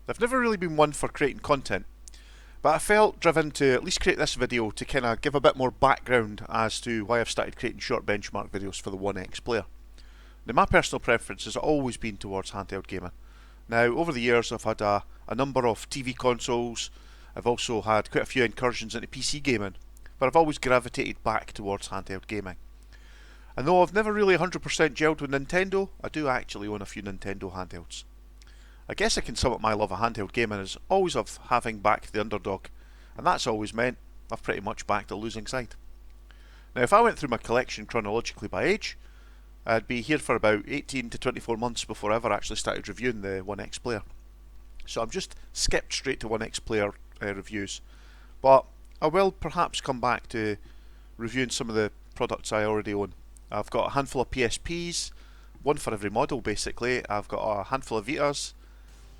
I've never really been one for creating content, but I felt driven to at least create this video to kind of give a bit more background as to why I've started creating short benchmark videos for the OneXPlayer. Now, my personal preference has always been towards handheld gaming. Now, over the years I've had a number of TV consoles, I've also had quite a few incursions into PC gaming, but I've always gravitated back towards handheld gaming. And though I've never really 100% gelled with Nintendo, I do actually own a few Nintendo handhelds. I guess I can sum up my love of handheld gaming as always of having backed the underdog, and that's always meant I've pretty much backed the losing side. Now, if I went through my collection chronologically by age, I'd be here for about 18 to 24 months before I ever actually started reviewing the OneXPlayer. So I've just skipped straight to OneXPlayer reviews, but I will perhaps come back to reviewing some of the products I already own. I've got a handful of PSPs, one for every model basically. I've got a handful of Vitas,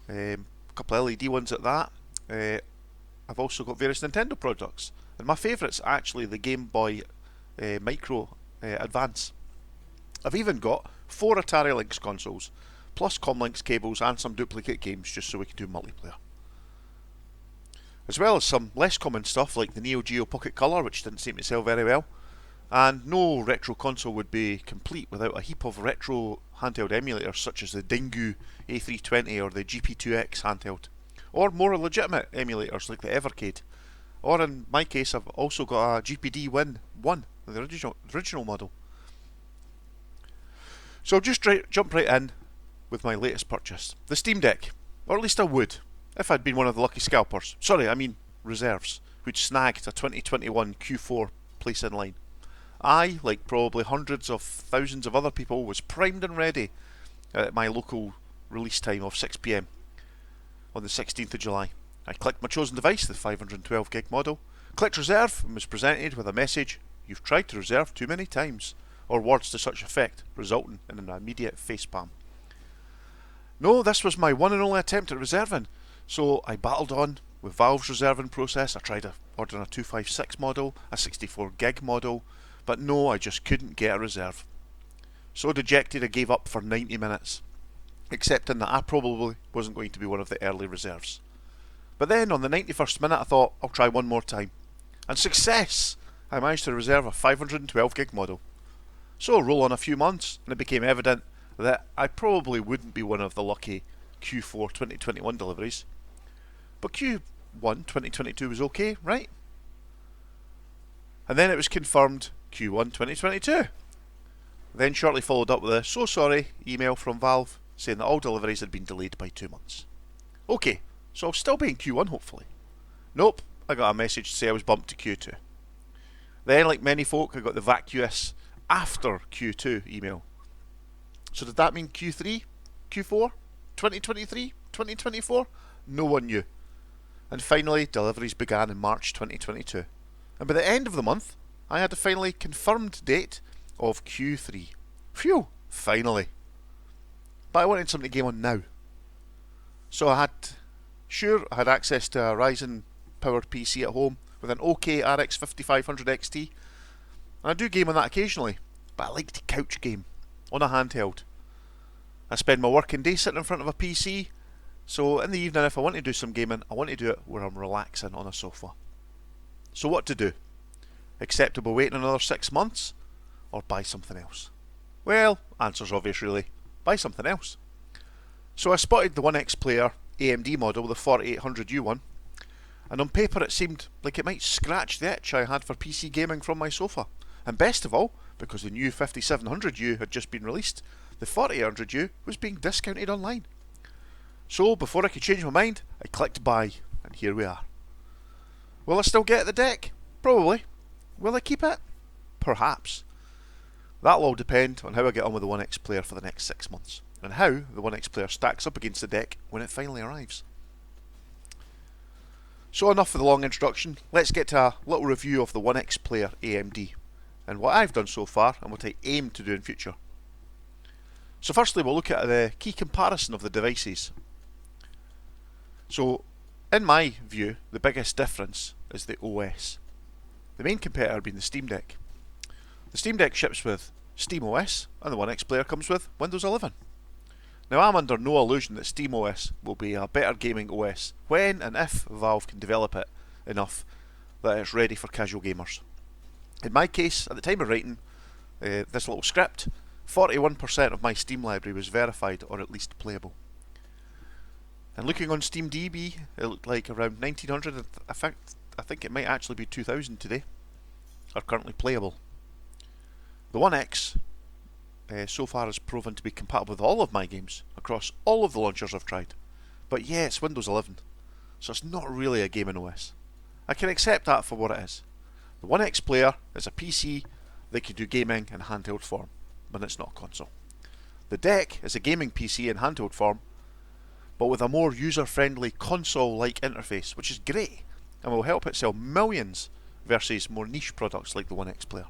a couple of LED ones at that. I've also got various Nintendo products, and my favourite's actually the Game Boy Micro Advance. I've even got 4 Atari Lynx consoles, plus Comlinks cables and some duplicate games just so we can do multiplayer. As well as some less common stuff like the Neo Geo Pocket Color, which didn't seem to sell very well. And no retro console would be complete without a heap of retro handheld emulators such as the Dingu A320 or the GP2X handheld, or more legitimate emulators like the Evercade, or in my case I've also got a GPD Win 1, the original model. So I'll just jump right in with my latest purchase, the Steam Deck, or at least I would, if I'd been one of the lucky scalpers, sorry I mean reserves, who'd snagged a 2021 Q4 place in line. I, like probably hundreds of thousands of other people, was primed and ready at my local release time of 6 PM on the 16th of July. I clicked my chosen device, the 512 gig model, clicked reserve and was presented with a message, "You've tried to reserve too many times," or words to such effect, resulting in an immediate facepalm. No, this was my one and only attempt at reserving, so I battled on with Valve's reserving process. I tried ordering a 256 model, a 64 gig model, but no, I just couldn't get a reserve. So dejected I gave up for 90 minutes, accepting that I probably wasn't going to be one of the early reserves. But then on the 91st minute I thought, I'll try one more time. And success! I managed to reserve a 512 gig model. So roll on a few months and it became evident that I probably wouldn't be one of the lucky Q4 2021 deliveries. But Q1 2022 was okay, right? And then it was confirmed Q1 2022. Then shortly followed up with a "so sorry" email from Valve saying that all deliveries had been delayed by 2 months. Okay, so I'll still be in Q1 hopefully. Nope, I got a message to say I was bumped to Q2. Then, like many folk, I got the vacuous after Q2 email. So did that mean Q3? Q4? 2023? 2024? No one knew. And finally, deliveries began in March 2022. And by the end of the month, I had a finally confirmed date of Q3. Phew, finally. But I wanted something to game on now. So I had access to a Ryzen powered PC at home with an OK RX 5500 XT. And I do game on that occasionally, but I like to couch game on a handheld. I spend my working day sitting in front of a PC, so in the evening if I want to do some gaming, I want to do it where I'm relaxing on a sofa. So what to do? Acceptable waiting another 6 months? Or buy something else? Well, answer's obvious really. Buy something else. So I spotted the OneXPlayer AMD model, the 4800U one, and on paper it seemed like it might scratch the itch I had for PC gaming from my sofa. And best of all, because the new 5700U had just been released, the 4800U was being discounted online. So before I could change my mind, I clicked buy, and here we are. Will I still get the deck? Probably. Will I keep it? Perhaps. That'll all depend on how I get on with the OneXPlayer for the next 6 months, and how the OneXPlayer stacks up against the deck when it finally arrives. So enough for the long introduction, let's get to a little review of the OneXPlayer AMD, and what I've done so far and what I aim to do in future. So firstly we'll look at the key comparison of the devices. So in my view, the biggest difference is the OS. The main competitor being the Steam Deck. The Steam Deck ships with SteamOS and the OneXPlayer comes with Windows 11. Now, I'm under no illusion that SteamOS will be a better gaming OS when and if Valve can develop it enough that it's ready for casual gamers. In my case, at the time of writing this little script, 41% of my Steam library was verified or at least playable. And looking on SteamDB, it looked like around 1900, I think it might actually be 2000 today, are currently playable. The One X so far has proven to be compatible with all of my games across all of the launchers I've tried. But yeah, it's Windows 11, so it's not really a gaming OS. I can accept that for what it is. The OneXPlayer is a PC that can do gaming in handheld form, but it's not a console. The Deck is a gaming PC in handheld form, but with a more user-friendly console-like interface, which is great and will help it sell millions versus more niche products like the OneXPlayer.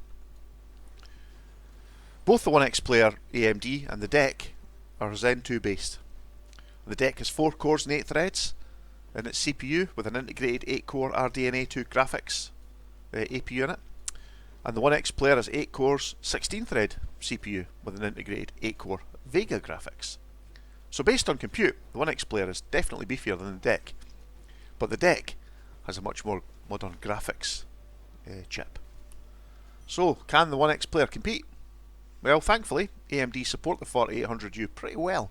Both the OneXPlayer AMD and the Deck are Zen 2 based. The Deck has 4 cores and 8 threads in its CPU with an integrated 8-core RDNA 2 graphics APU in it. And the OneXPlayer has 8 cores, 16 thread CPU with an integrated 8-core Vega graphics. So based on compute, the OneXPlayer is definitely beefier than the Deck. But the Deck has a much more modern graphics chip. So, can the OneXPlayer compete? Well, thankfully, AMD support the 4800U pretty well,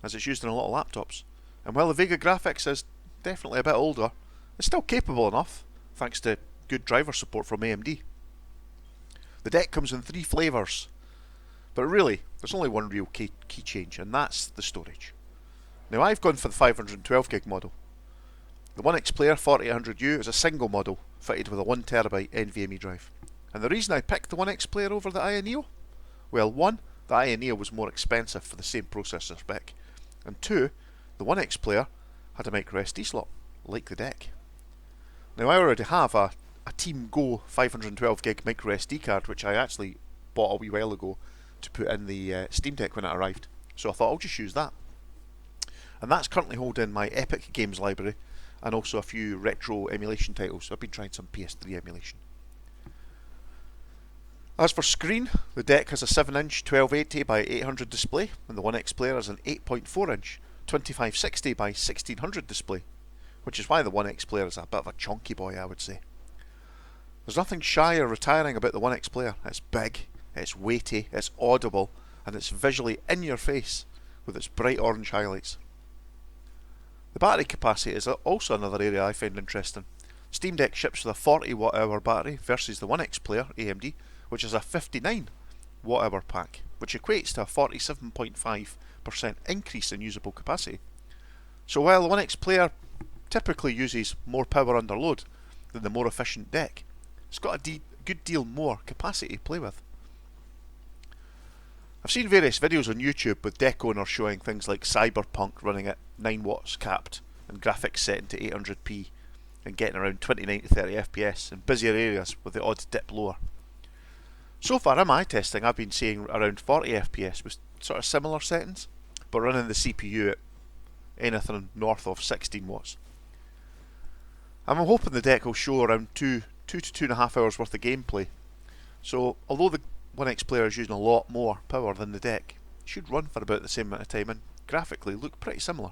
as it's used in a lot of laptops. And while the Vega graphics is definitely a bit older, it's still capable enough, thanks to good driver support from AMD. The Deck comes in 3 flavours, but really, there's only one real key change, and that's the storage. Now, I've gone for the 512GB model. The OneXPlayer 4800U is a single model, fitted with a 1TB NVMe drive. And the reason I picked the OneXPlayer over the Aya Neo? Well, 1, the Aya Neo was more expensive for the same processor spec, and 2, the OneXPlayer had a microSD slot, like the Deck. Now, I already have a Team Go 512GB microSD card, which I actually bought a wee while ago to put in the Steam Deck when it arrived, so I thought I'll just use that. And that's currently holding my Epic Games library, and also a few retro emulation titles. I've been trying some PS3 emulation. As for screen, the Deck has a 7-inch 1280 by 800 display, and the OneXPlayer has an 8.4-inch 2560 by 1600 display, which is why the OneXPlayer is a bit of a chunky boy, I would say. There's nothing shy or retiring about the OneXPlayer. It's big, it's weighty, it's audible, and it's visually in your face with its bright orange highlights. The battery capacity is also another area I find interesting. Steam Deck ships with a 40 Wh battery versus the OneXPlayer AMD, which is a 59 Wh pack, which equates to a 47.5% increase in usable capacity. So while the OneXPlayer typically uses more power under load than the more efficient Deck, it's got a good deal more capacity to play with. I've seen various videos on YouTube with Deck owners showing things like Cyberpunk running at 9 watts capped and graphics setting to 800p and getting around 29 to 30 FPS in busier areas with the odd dip lower. So far in my testing, I've been seeing around 40 FPS with sort of similar settings, but running the CPU at anything north of 16 watts. I'm hoping the Deck will show around 2 to 2.5 hours worth of gameplay. So although the OneXPlayer is using a lot more power than the Deck, it should run for about the same amount of time and graphically look pretty similar.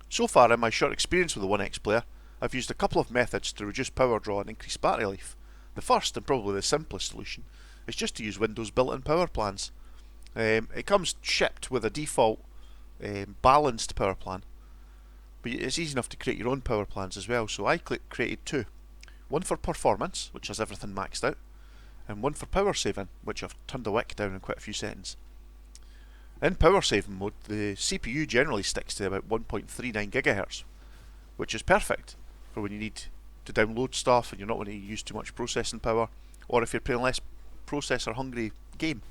So far in my short experience with the OneXPlayer, I've used a couple of methods to reduce power draw and increase battery life. The first, and probably the simplest solution, is just to use Windows built-in power plans. It comes shipped with a default balanced power plan, but it's easy enough to create your own power plans as well, so I created 2. One for performance, which has everything maxed out, and one for power saving, which I've turned the wick down in quite a few settings. In power saving mode, the CPU generally sticks to about 1.39 GHz, which is perfect for when you need to download stuff and you're not going to use too much processing power, or if you're playing a less processor hungry game.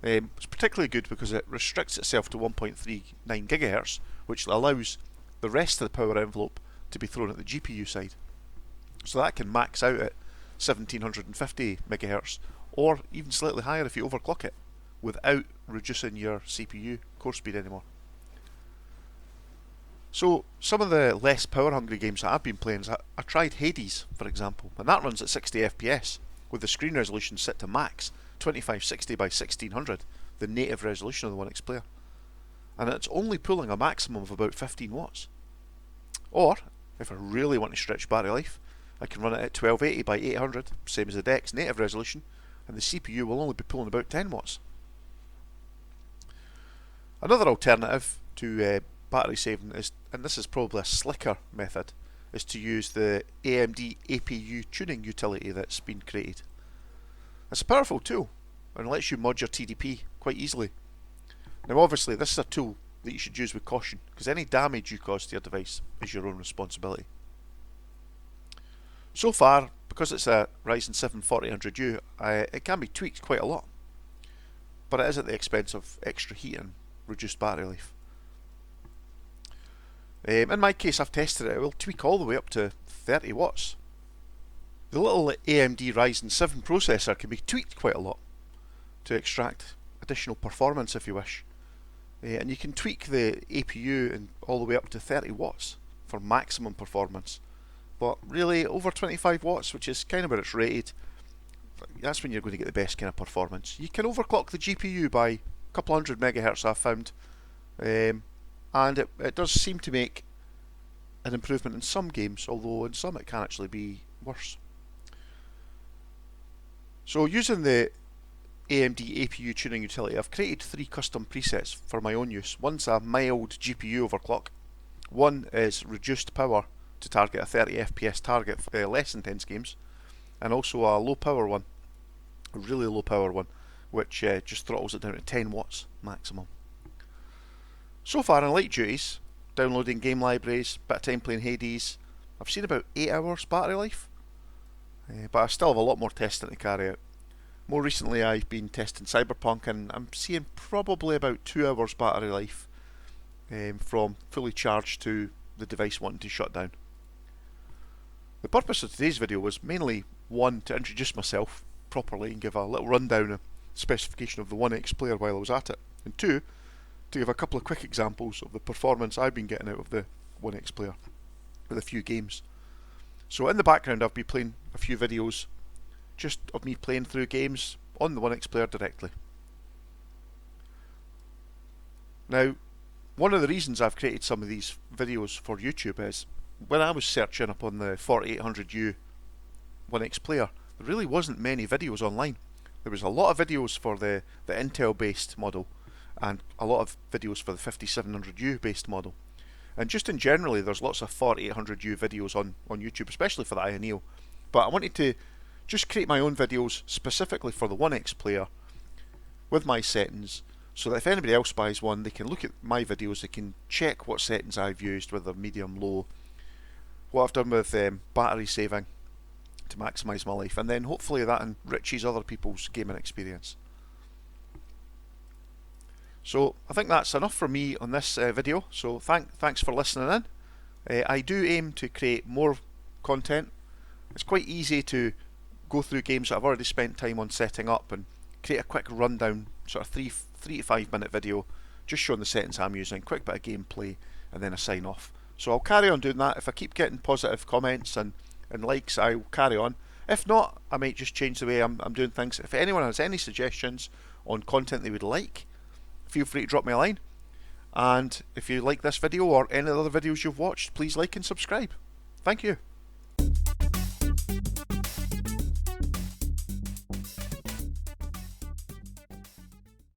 It's particularly good because it restricts itself to 1.39 GHz, which allows the rest of the power envelope to be thrown at the GPU side. So that can max out at 1750 MHz, or even slightly higher if you overclock it, without reducing your CPU core speed anymore. So some of the less power hungry games that I've been playing, I tried Hades for example, and that runs at 60 FPS with the screen resolution set to max 2560 by 1600, the native resolution of the OneXPlayer, and it's only pulling a maximum of about 15 watts. Or, if I really want to stretch battery life, I can run it at 1280 by 800, same as the deck's native resolution, and the CPU will only be pulling about 10 watts. Another alternative to battery saving is, and this is probably a slicker method, is to use the Amd Apu Tuning Utility that's been created. It's a powerful tool and lets you mod your TDP quite easily. Now obviously this is a tool that you should use with caution, because any damage you cause to your device is your own responsibility. So far, because it's a Ryzen 7 4800U, it can be tweaked quite a lot, but it is at the expense of extra heat and reduced battery life. In my case, I've tested it. It will tweak all the way up to 30 watts. The little AMD Ryzen 7 processor can be tweaked quite a lot to extract additional performance if you wish. And you can tweak the APU and all the way up to 30 watts for maximum performance. But really, over 25 watts, which is kind of where it's rated, that's when you're going to get the best kind of performance. You can overclock the GPU by a couple hundred megahertz, I've found. And it does seem to make an improvement in some games, although in some it can actually be worse. So using the AMD APU Tuning Utility, I've created 3 custom presets for my own use. One's a mild GPU overclock, one is reduced power to target a 30 FPS target for less intense games, and also a low power one, a really low power one, which just throttles it down to 10 watts maximum. So far in light duties, downloading game libraries, bit of time playing Hades, I've seen about 8 hours battery life, but I still have a lot more testing to carry out. More recently I've been testing Cyberpunk, and I'm seeing probably about 2 hours battery life from fully charged to the device wanting to shut down. The purpose of today's video was mainly, one, to introduce myself properly and give a little rundown of specification of the OneXPlayer while I was at it, and 2, to give a couple of quick examples of the performance I've been getting out of the OneXPlayer with a few games. So in the background I've been playing a few videos just of me playing through games on the OneXPlayer directly. Now, one of the reasons I've created some of these videos for YouTube is, when I was searching up on the 4800U OneXPlayer, there really wasn't many videos online. There was a lot of videos for the Intel based model, and a lot of videos for the 5700U based model. And just in generally, there's lots of 4800U videos on YouTube, especially for the Aya Neo. But I wanted to just create my own videos specifically for the OneXPlayer with my settings, so that if anybody else buys one, they can look at my videos, they can check what settings I've used, whether medium, low, what I've done with battery saving to maximise my life, and then hopefully that enriches other people's gaming experience. So I think that's enough for me on this video, so thanks for listening in. I do aim to create more content. It's quite easy to go through games that I've already spent time on setting up and create a quick rundown, sort of 3 to 5 minute video, just showing the settings I'm using, quick bit of gameplay, and then a sign off. So I'll carry on doing that. If I keep getting positive comments and likes, I'll carry on. If not, I might just change the way I'm doing things. If anyone has any suggestions on content they would like, feel free to drop me a line. And if you like this video or any other videos you've watched, please like and subscribe. Thank you.